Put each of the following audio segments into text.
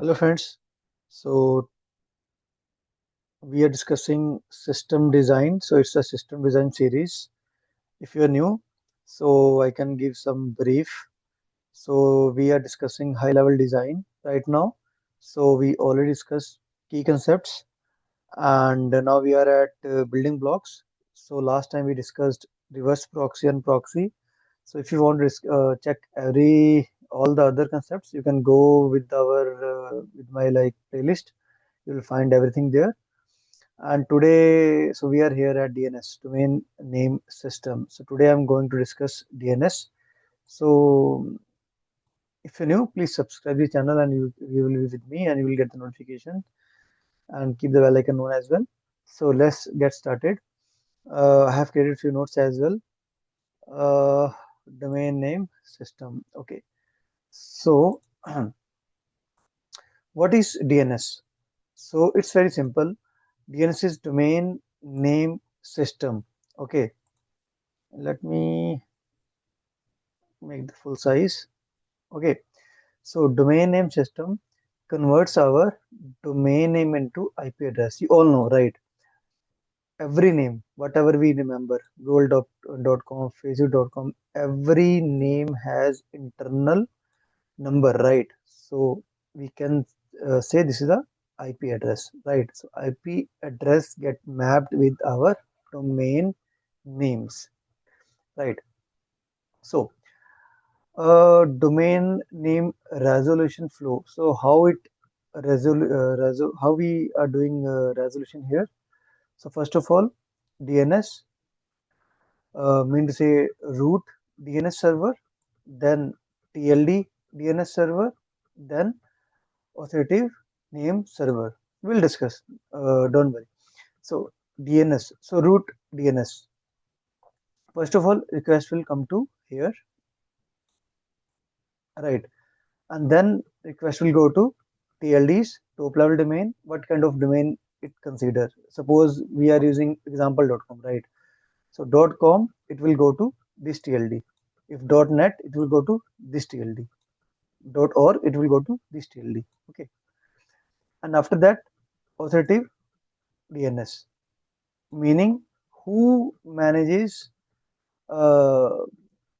Hello friends. So we are discussing system design. So it's a system design series. If you are new, so I can give some brief. So we are discussing high level design right now. So we already discussed key concepts and now we are at building blocks. So last time we discussed reverse proxy and proxy. So if you want to check every all the other concepts, you can go with our with my like playlist. You will find everything there. And today, so we are here at DNS, domain name system. So today I'm going to discuss DNS. So if you're new, please subscribe the channel and you will be with me and you will get the notification and keep the bell icon on as well. So let's get started. I have created a few notes as well. Uh, Domain name system. Okay. So what is DNS? So it's very simple. DNS is domain name system. Okay. Let me make the full size. Okay, so domain name system converts our domain name into IP address. You all know, right? Every name, whatever we remember, google.com, facebook.com, every name has internal number, right? So we can say this is a IP address, right? So IP address get mapped with our domain names, right? So domain name resolution flow. So how it how we are doing resolution here. So first of all, DNS mean to say root DNS server, then TLD DNS server, then authoritative name server. We'll discuss. Don't worry. So DNS. So root DNS. First of all, request will come to here, right? And then request will go to TLDs, top level domain, what kind of domain it consider. Suppose we are using example.com, right? So .com, it will go to this TLD. If .net, it will go to this TLD. .org, it will go to this TLD. Okay. And after that, authoritative DNS, meaning who manages uh,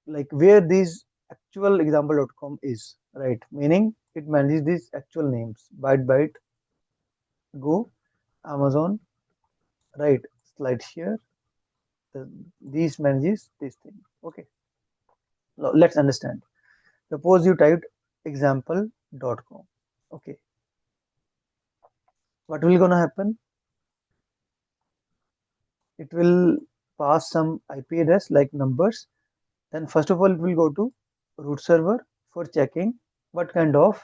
like where this actual example.com is, right? Meaning it manages these actual names, byte, Go, Amazon, right? SlideShare, these manages this thing. Okay, now let's understand. Suppose you typed example.com. Okay, what will gonna happen? It will pass some IP address like numbers. Then first of all, it will go to root server for checking what kind of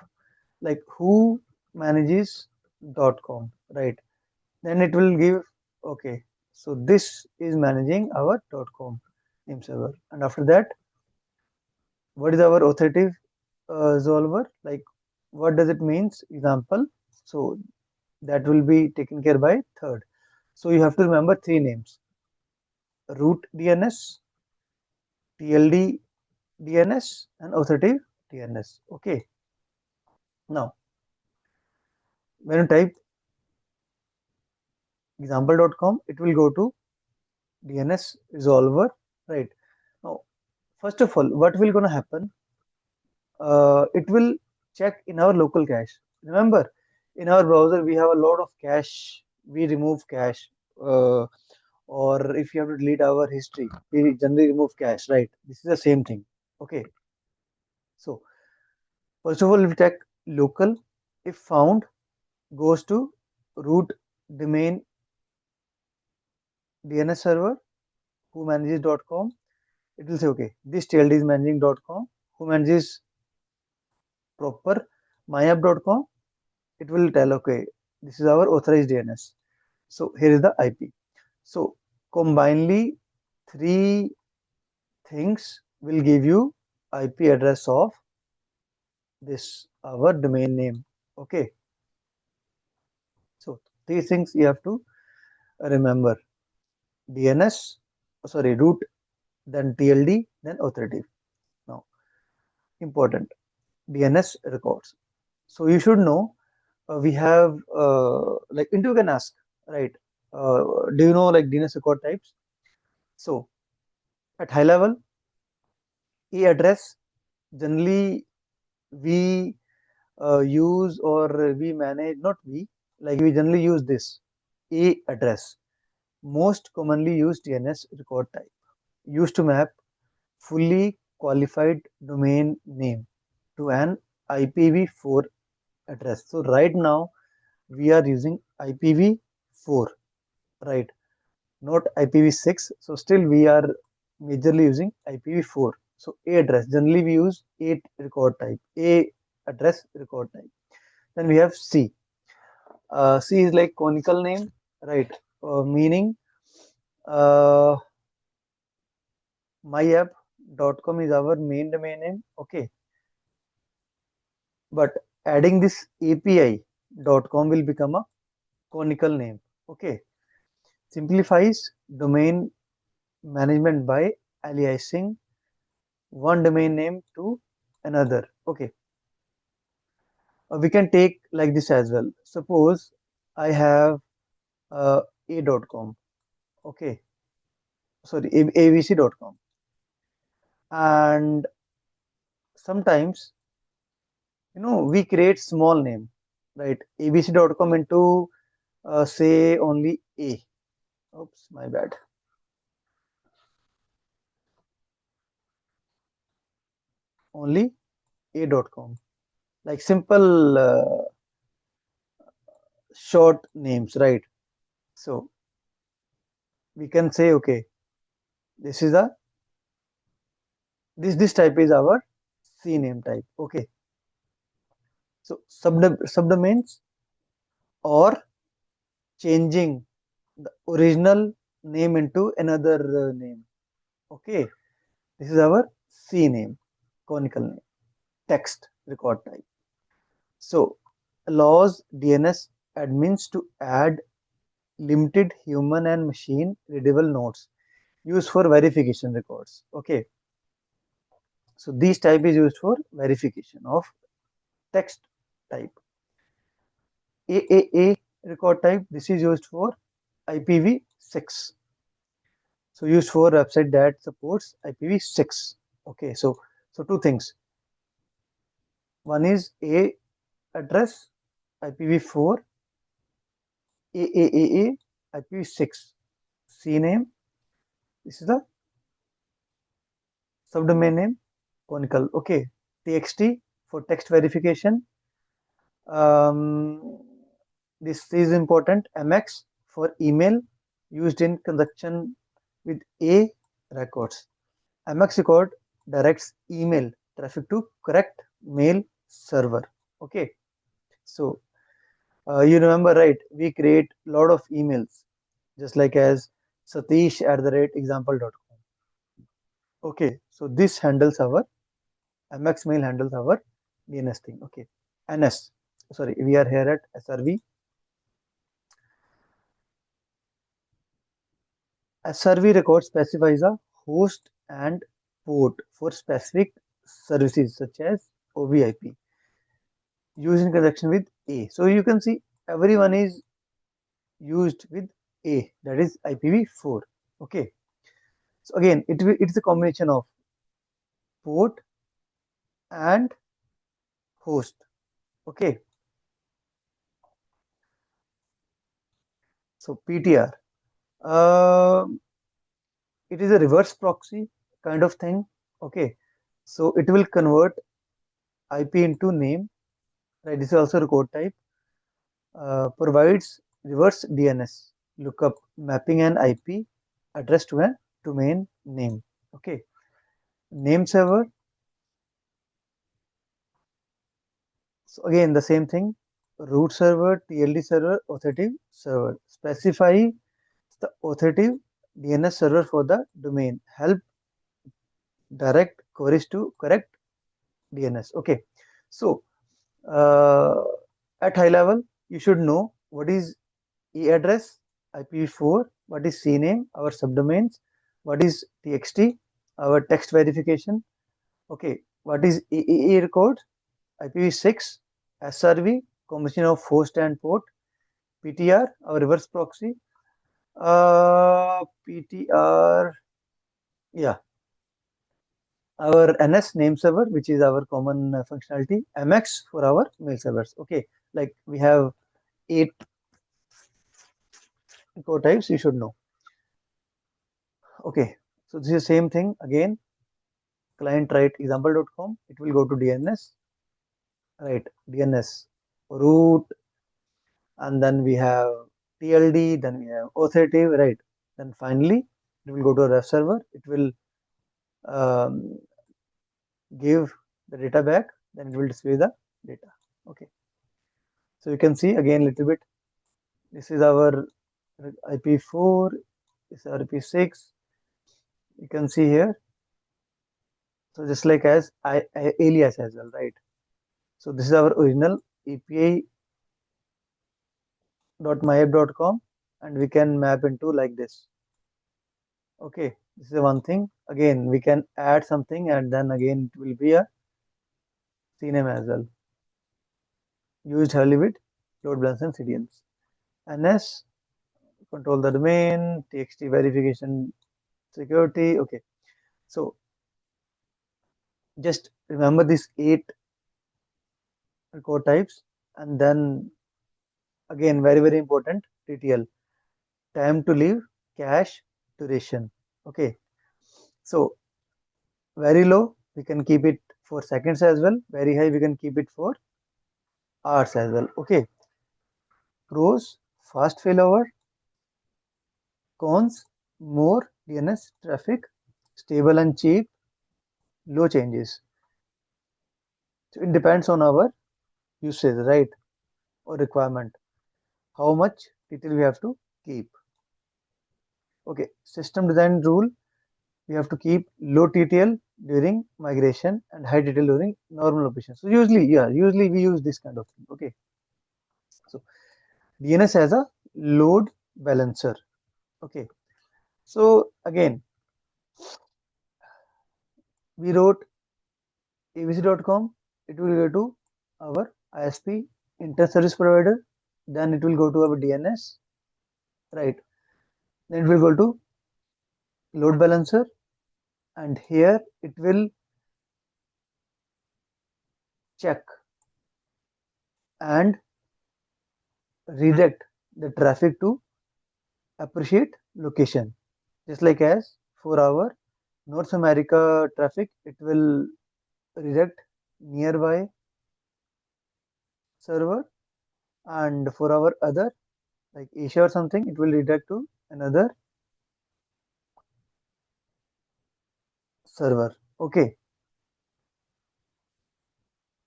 like who manages .com, right? Then it will give, okay, so this is managing our .com name server. And after that, what is our authoritative solver? Like, what does it means? Example. So that will be taken care by third. So you have to remember three names: root DNS, TLD DNS, and authoritative DNS. Okay. Now, when you type example.com, it will go to DNS resolver, right? Now, first of all, what will gonna happen? It will check in our local cache. Remember, in our browser we have a lot of cache. We remove cache, or if you have to delete our history, we generally remove cache. Right? This is the same thing. Okay. So first of all, we check local. If found, goes to root domain DNS server who manages .com. It will say okay, this TLD is managing .com. Who manages proper myapp.com? It will tell okay, this is our authorized DNS. So here is the IP. So combinedly, three things will give you IP address of this our domain name. Okay. So three things you have to remember: DNS, sorry, root, then TLD, then authoritative. Now important DNS records. So you should know. we have like into you can ask, right? Do you know like DNS record types? So at high level, A address generally we use or we manage, not we, like we generally use this A address, most commonly used DNS record type, used to map fully qualified domain name to an IPv4 address. So right now we are using IPv4, right? Not IPv6. So still we are majorly using IPv4. So A address, generally we use A record type, A address record type. Then we have C. C is like conical name, right? Meaning uh, myapp.com is our main domain name, okay? But adding this API.com will become a conical name, okay? Simplifies domain management by aliasing one domain name to another, okay? We can take like this as well. Suppose I have a.com, okay? Sorry, abc.com, and sometimes we create small name, right? abc.com into say only A. Oops, my bad. Only a.com, like simple short names, right? So we can say, okay, this is a this type is our CNAME type, okay? So subdomains or changing the original name into another name, okay? This is our CNAME, conical name, text record type. So allows DNS admins to add limited human and machine readable nodes used for verification records, okay? So this type is used for verification of text type. AAA record type, this is used for IPv6. So used for website that supports IPv6. Okay, so two things. One is A address IPv4, AAAA IPv6. CNAME, this is the subdomain name, conical. Okay, TXT for text verification. Um, this is important. MX for email used in conjunction with A records. MX record directs email traffic to correct mail server. Okay, so you remember, right? We create a lot of emails just like as satish@example.com. Okay, so this handles our MX mail handles our DNS thing. Okay, NS. Sorry, we are here at SRV. SRV record specifies a host and port for specific services such as OVIP used in conjunction with A. So you can see everyone is used with A, that is IPv4. Okay. So again, it's a combination of port and host. Okay. So PTR. Uh, it is a reverse proxy kind of thing. Okay. So it will convert IP into name. Right. This is also record type. Provides reverse DNS lookup mapping an IP address to a domain name. Okay. Name server. So again the same thing. Root server, TLD server, authoritative server. Specify the authoritative DNS server for the domain. Help direct queries to correct DNS. Okay. So uh, at high level, you should know what is E address, IPv4, what is CNAME, our subdomains, what is TXT, our text verification. Okay, what is EEE record, IPv6, SRV, combination of host and port. PTR, our reverse proxy. PTR, yeah, our NS name server, which is our common functionality. MX for our mail servers. Okay, like we have 8 core types, you should know. Okay, so this is the same thing again. Client write example.com, it will go to DNS, right? DNS root, and then we have TLD, then we have authoritative, right? Then finally, it will go to a ref server. It will um, give the data back, then it will display the data. Okay, so you can see again a little bit. This is our IP4, this is our IP6. You can see here. So just like as alias as well, right? So this is our original api.myapp.com, and we can map into like this. Okay, this is one thing. Again, we can add something, and then again it will be a CNAME as well. Used heavily with load balance and CDNs. NS, control the domain, TXT verification security. Okay, so just remember these 8 core types, and then again, very important, TTL, time to live, cache, duration. Okay, so very low, we can keep it for seconds as well. Very high, we can keep it for hours as well. Okay, pros, fast failover. Cons, more DNS traffic, stable and cheap, low changes. So it depends on our usage, right? Or requirement. How much detail we have to keep. Okay, system design rule, we have to keep low TTL during migration and high TTL during normal operation. So usually we use this kind of thing. Okay, so DNS as a load balancer. Okay, so again, we wrote abc.com, it will go to our ISP, internet service provider, then it will go to our DNS, right? Then it will go to load balancer, and here it will check and redirect the traffic to appropriate location. Just like as for our North America traffic, it will redirect nearby server, and for our other like Asia or something, it will redirect to another server. Okay,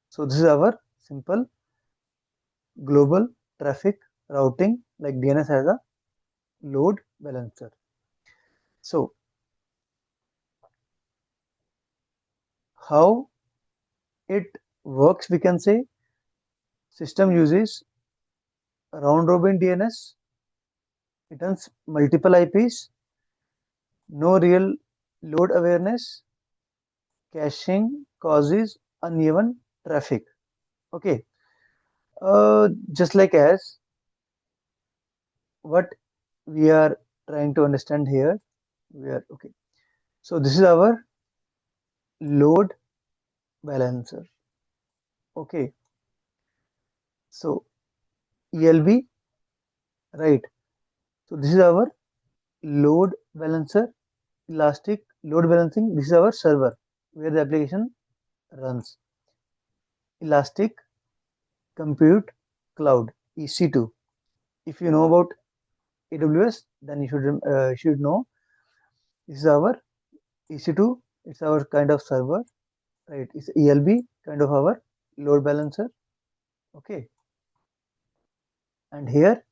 so this is our simple global traffic routing, like DNS as a load balancer. So how it works, we can say system uses round robin DNS, it runs multiple IPs, no real load awareness, caching causes uneven traffic. Okay, just like as what we are trying to understand here, we are okay. So this is our load balancer. Okay, so ELB, right? So this is our load balancer, elastic load balancing. This is our server where the application runs. Elastic compute cloud, EC2. If you know about AWS, then you should know this is our EC2. It's our kind of server, right? It's ELB kind of our load balancer. Okay, and here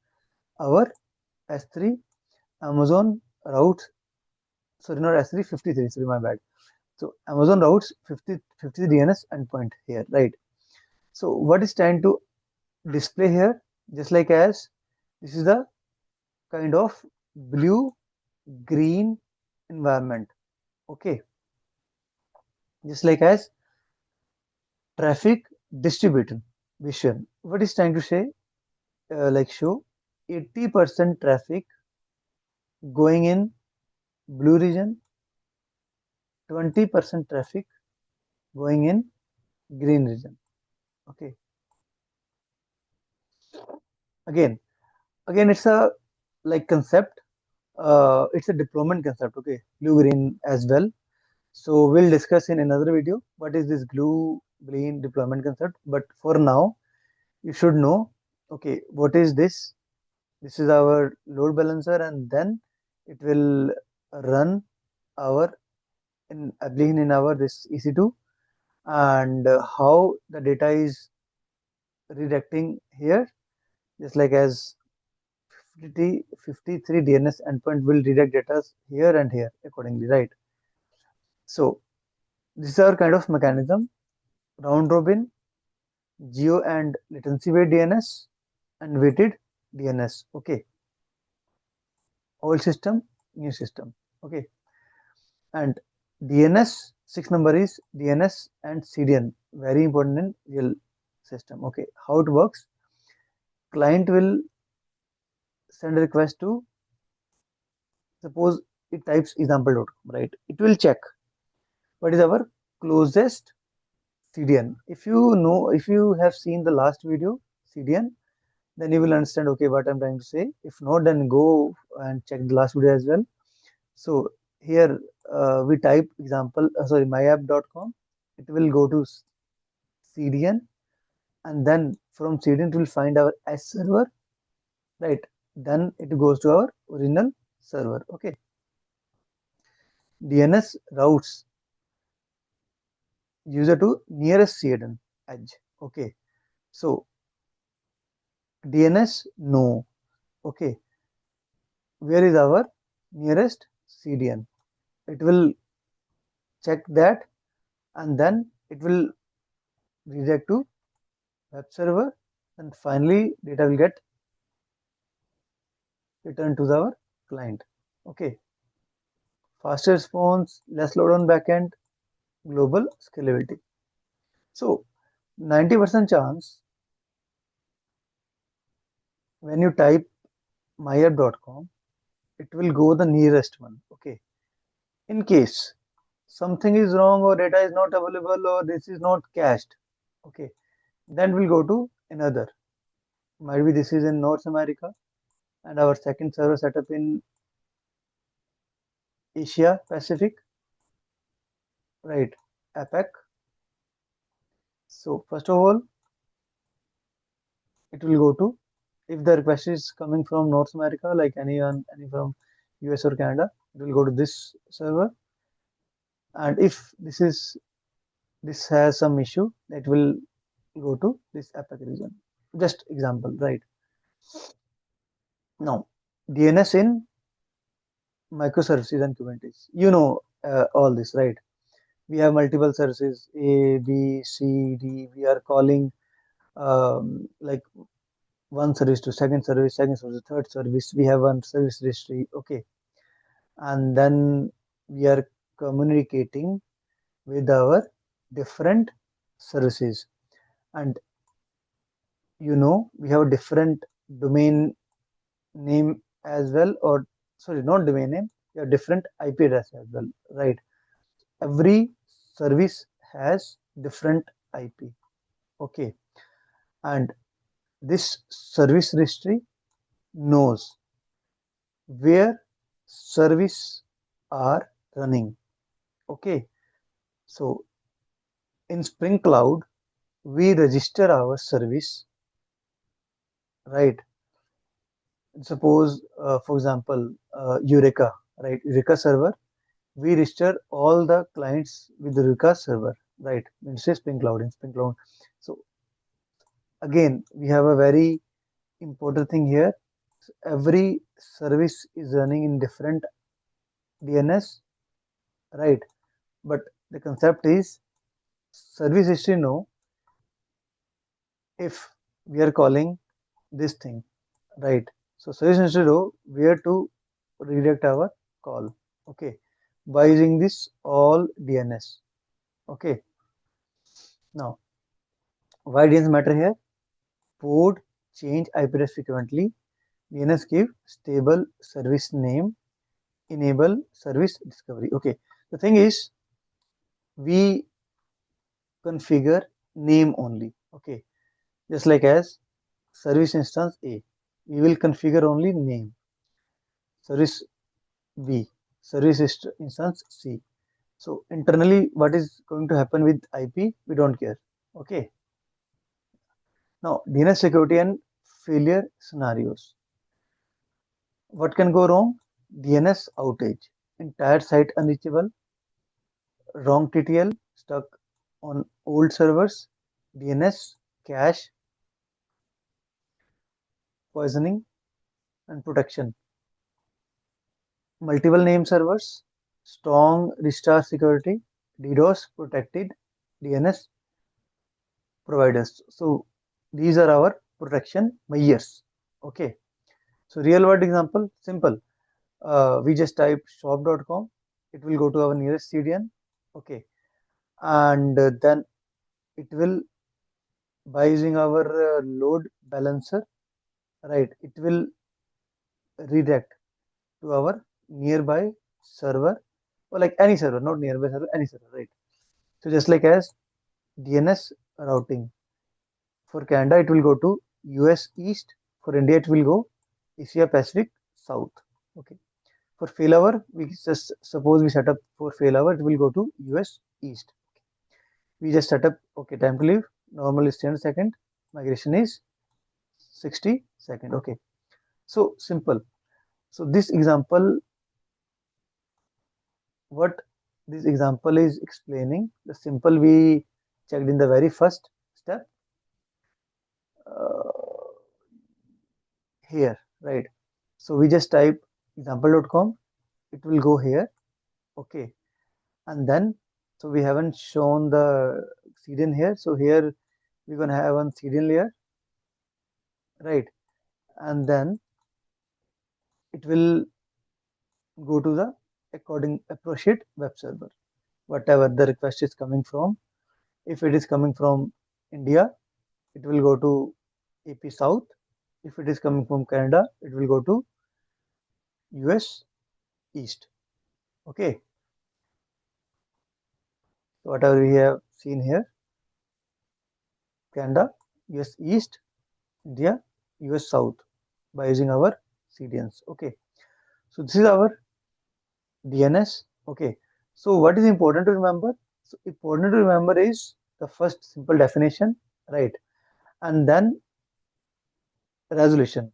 our S3 Amazon routes. Sorry, not S3, 53. Sorry, my bad. So Amazon routes 50 DNS endpoint here, right? So what is trying to display here, just like as this is the kind of blue green environment. Okay, just like as traffic distribution. vision. What is trying to say? Like show 80% traffic going in blue region, 20% traffic going in green region. Okay. Again, it's a like concept. It's a deployment concept. Okay, blue green as well. So we'll discuss in another video what is this blue green deployment concept. But for now, you should know. Okay, what is this? This is our load balancer, and then it will run our in again in our this EC2, and how the data is redirecting here, just like as 53 DNS endpoint will redirect data here and here accordingly, right? So this is our kind of mechanism: round robin, geo and latency weight DNS, and weighted DNS. Okay, old system, new system. Okay, and DNS 6 number is DNS and CDN, very important in real system. Okay, how it works: client will send a request to, suppose it types example.com, right? It will check what is our closest CDN. If you know, if you have seen the last video CDN, then you will understand okay what I'm trying to say. If not, then go and check the last video as well. So here we type example, sorry, myapp.com. It will go to CDN, and then from CDN it will find our S server, right? Then it goes to our original server. Okay, DNS routes user to nearest CDN edge. Okay, so DNS no. Okay, where is our nearest CDN? It will check that, and then it will redirect to web server, and finally data will get returned to our client. Okay, faster response, less load on backend, global scalability. So 90% chance when you type myapp.com, it will go the nearest one. Okay, in case something is wrong or data is not available or this is not cached, okay, then we'll go to another. Might be this is in North America, and our second server setup in Asia Pacific, right? APAC. So first of all, it will go to, if the request is coming from North America, like any from US or Canada, it will go to this server. And if this has some issue, it will go to this APAC region. Just example, right? Now, DNS in microservices and Kubernetes. You know all this, right? We have multiple services A, B, C, D. We are calling like one service to second service, third service. We have one service history. Okay, and then we are communicating with our different services, and you know we have a different domain name as well, or sorry, not domain name. We have different IP address as well, right? Every service has different IP. Okay, and this service registry knows where service are running. Okay, so in Spring Cloud, we register our service, right? Suppose, for example, Eureka, right? Eureka server, we register all the clients with the Eureka server, right? In Spring Cloud, in Spring Cloud. So again, we have a very important thing here. Every service is running in different DNS, right? But the concept is service history know if we are calling this thing, right? So service history know where to redirect our call, okay, by using this all DNS. Okay, now why DNS matter here? port change IP address frequently. DNS give stable service name, enable service discovery. Okay, the thing is we configure name only. Okay, just like as service instance A, we will configure only name. Service B, instance C. So internally, what is going to happen with IP, we don't care. Okay. Now, DNS security and failure scenarios. What can go wrong? DNS outage, entire site unreachable, wrong TTL, stuck on old servers, DNS cache poisoning and protection, multiple name servers, strong restart security, DDoS protected DNS providers. So these are our protection measures. Okay. So real world example, simple. We just type shop.com. It will go to our nearest CDN. Okay. And then it will, by using our load balancer, right, it will redirect to our nearby server, or like any server, not nearby server, any server, right? So just like as DNS routing. For Canada, it will go to US East. For India, it will go Asia Pacific South. Okay. For failover, we just suppose we set up for failover, it will go to US East. We just set up, okay, time to leave, normal is 10 second, migration is 60 second. Okay. So simple. So this example, what this example is explaining, the simple we checked in the very first step uh, here, right? So we just type example.com, it will go here. Okay. And then, so we haven't shown the CDN here. So here we're going to have one CDN layer, right? And then it will go to the appropriate web server, whatever the request is coming from. If it is coming from India, it will go to AP South. If it is coming from Canada, it will go to US East. Okay. So whatever we have seen here, Canada, US East, India, US South, by using our CDNs. Okay. So this is our DNS. Okay. So what is important to remember? So important to remember is the first simple definition, right? And then resolution,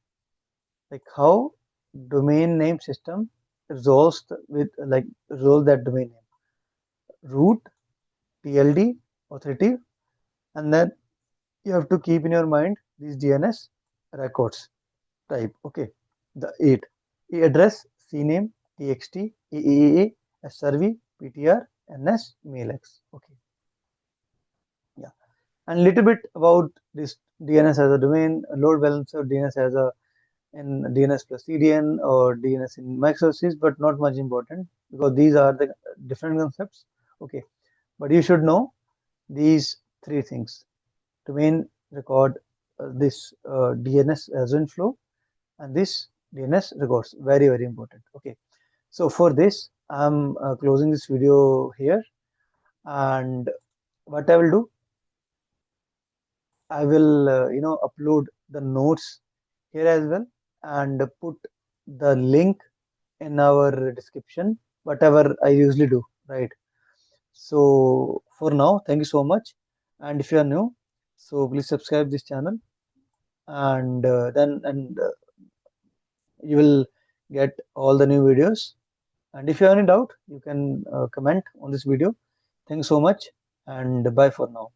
like how domain name system resolves with like resolve that domain name, root, TLD, authoritative, and then you have to keep in your mind these DNS records type. Okay, the 8 address, CNAME, TXT, AAAA, SRV, PTR, NS, MailX. Okay, yeah, and little bit about this DNS as a domain, load balancer, DNS as a in DNS plus CDN or DNS in microservices, but not much important because these are the different concepts. Okay, but you should know these three things: domain record, this DNS resonant flow, and this DNS records. Very very important. Okay, so for this, I'm closing this video here, and what I will do, I will upload the notes here as well and put the link in our description, whatever I usually do, right? So for now, thank you so much. And if you are new, so please subscribe this channel, and you will get all the new videos. And if you have any doubt, you can comment on this video. Thank you so much, and bye for now.